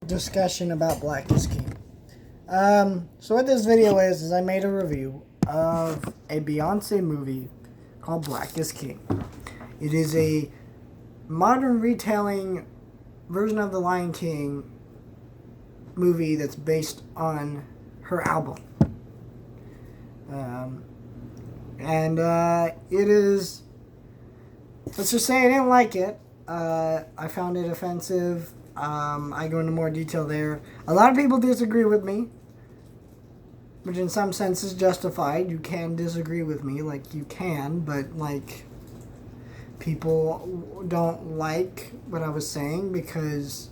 discussion about Black is King. So what this video is I made a review of a Beyonce movie called Black is King. It is a modern retelling version of the Lion King movie that's based on her album. It is, let's just say I didn't like it. I found it offensive. I go into more detail there. A lot of people disagree with me, which in some sense is justified. You can disagree with me, but people don't like what I was saying because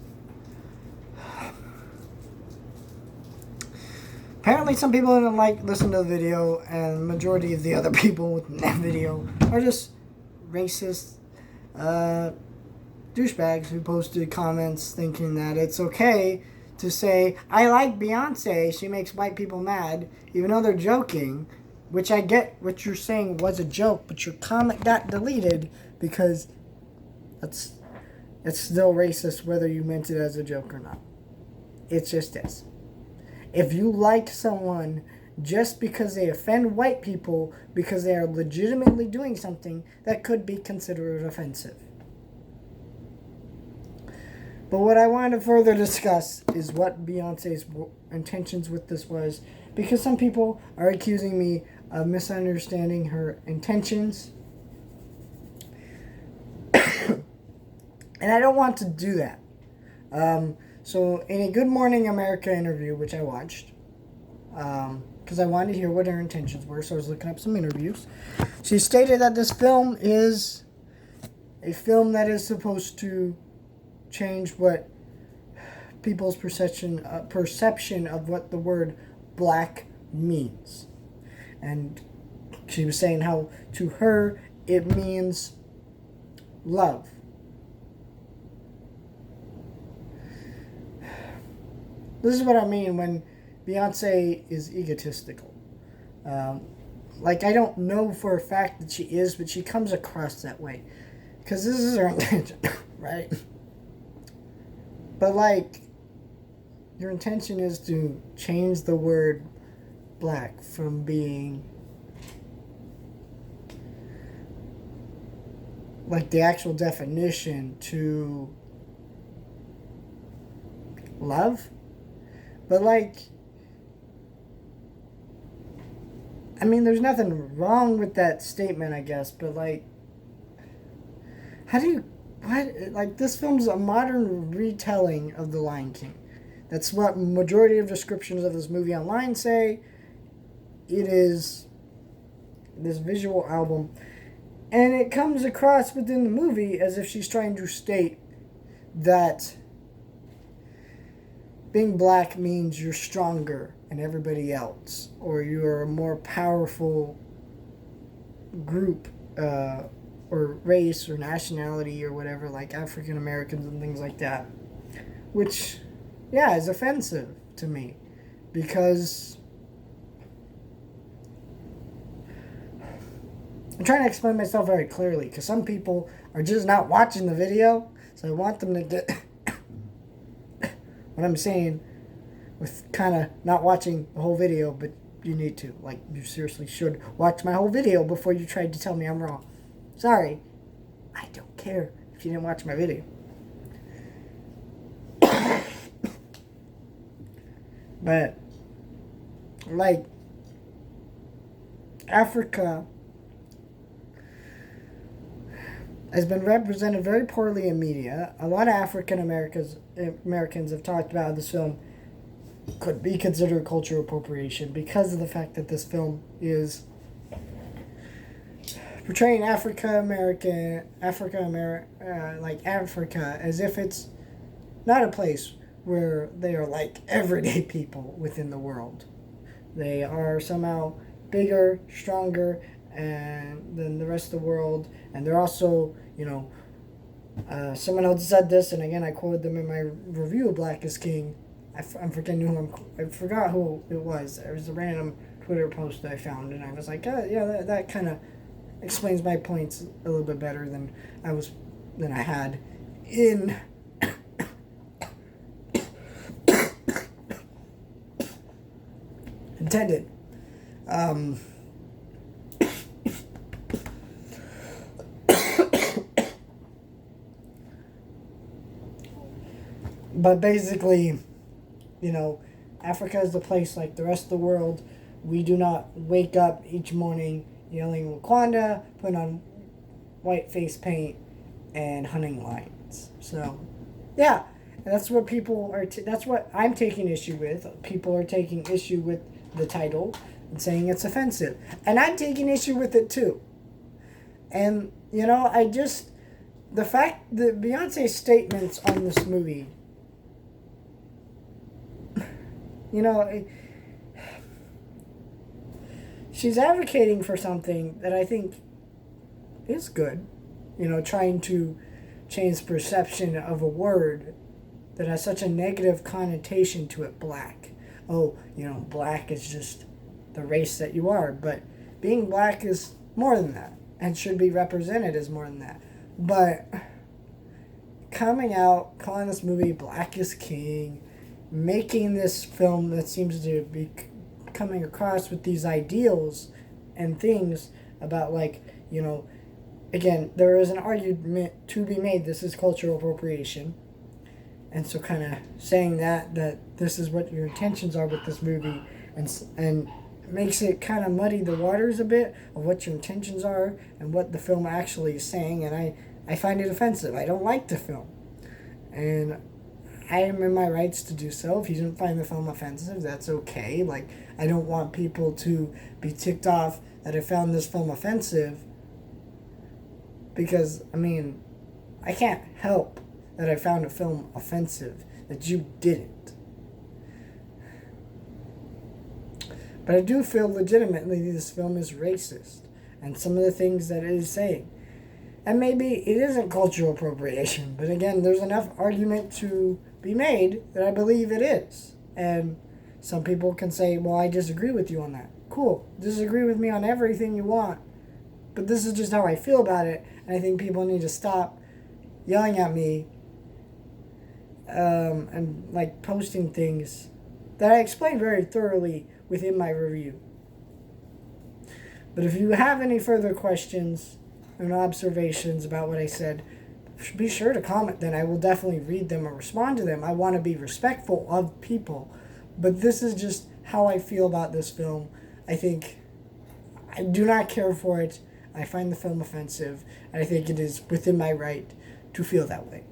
apparently some people didn't listen to the video, and the majority of the other people in that video are just racist douchebags who posted comments thinking that it's okay to say, I like Beyonce, she makes white people mad, even though they're joking, which I get what you're saying was a joke, but your comment got deleted because it's still racist whether you meant it as a joke or not. It's just this. If you like someone just because they offend white people because they are legitimately doing something, that could be considered offensive. But what I wanted to further discuss is what Beyonce's intentions with this was, because some people are accusing me of misunderstanding her intentions. And I don't want to do that. So in a Good Morning America interview, which I watched, because I wanted to hear what her intentions were, so I was looking up some interviews, she stated that this film is a film that is supposed to change what people's perception of what the word black means. And she was saying how to her it means love. This is what I mean when Beyonce is egotistical. I don't know for a fact that she is, but she comes across that way. Because this is her intention, right? But your intention is to change the word black from being the actual definition to love. But there's nothing wrong with that statement, I guess, but how do you, this film's a modern retelling of The Lion King. That's what majority of descriptions of this movie online say. It is this visual album, and it comes across within the movie as if she's trying to state that being black means you're stronger than everybody else, or you're a more powerful group, or race or nationality or whatever, like African Americans and things like that. Which, yeah, is offensive to me. Because I'm trying to explain myself very clearly, because some people are just not watching the video, so I want them to get what I'm saying with kind of not watching the whole video, but you need to. You seriously should watch my whole video before you try to tell me I'm wrong. Sorry, I don't care if you didn't watch my video. But, Africa has been represented very poorly in media. A lot of African Americans have talked about how this film could be considered cultural appropriation because of the fact that this film is portraying Africa as if it's not a place where they are like everyday people within the world. They are somehow bigger, stronger, than the rest of the world, and they're also, someone else said this, and again I quoted them in my review of Black is King. I'm forgetting I forgot who it was. It was a random Twitter post that I found, and I was like, that kind of explains my points a little bit better than I had in intended. Um, but basically, you know, Africa is a place like the rest of the world. We do not wake up each morning yelling Wakanda, putting on white face paint, and hunting lions. So, yeah, and that's what people are. That's what I'm taking issue with. People are taking issue with the title and saying it's offensive, and I'm taking issue with it too. And you know, the fact that Beyonce's statements on this movie, you know, she's advocating for something that I think is good. You know, trying to change perception of a word that has such a negative connotation to it, black. Oh, you know, black is just the race that you are. But being black is more than that and should be represented as more than that. But coming out, calling this movie Black is King, making this film that seems to be coming across with these ideals and things about, like, you know, again, there is an argument to be made this is cultural appropriation. And so kind of saying that this is what your intentions are with this movie and makes it kind of muddy the waters a bit of what your intentions are and what the film actually is saying. And I find it offensive. I don't like the film. And I am in my rights to do so. If you didn't find the film offensive, that's okay. Like, I don't want people to be ticked off that I found this film offensive. Because, I mean, I can't help that I found a film offensive that you didn't. But I do feel legitimately this film is racist. And some of the things that it is saying. And maybe it isn't cultural appropriation. But again, there's enough argument to be made that I believe it is. And some people can say, well, I disagree with you on that. Cool. Disagree with me on everything you want. But this is just how I feel about it. And I think people need to stop yelling at me and like posting things that I explained very thoroughly within my review. But if you have any further questions and observations about what I said, be sure to comment then. I will definitely read them or respond to them. I want to be respectful of people. But this is just how I feel about this film. I think I do not care for it. I find the film offensive. And I think it is within my right to feel that way.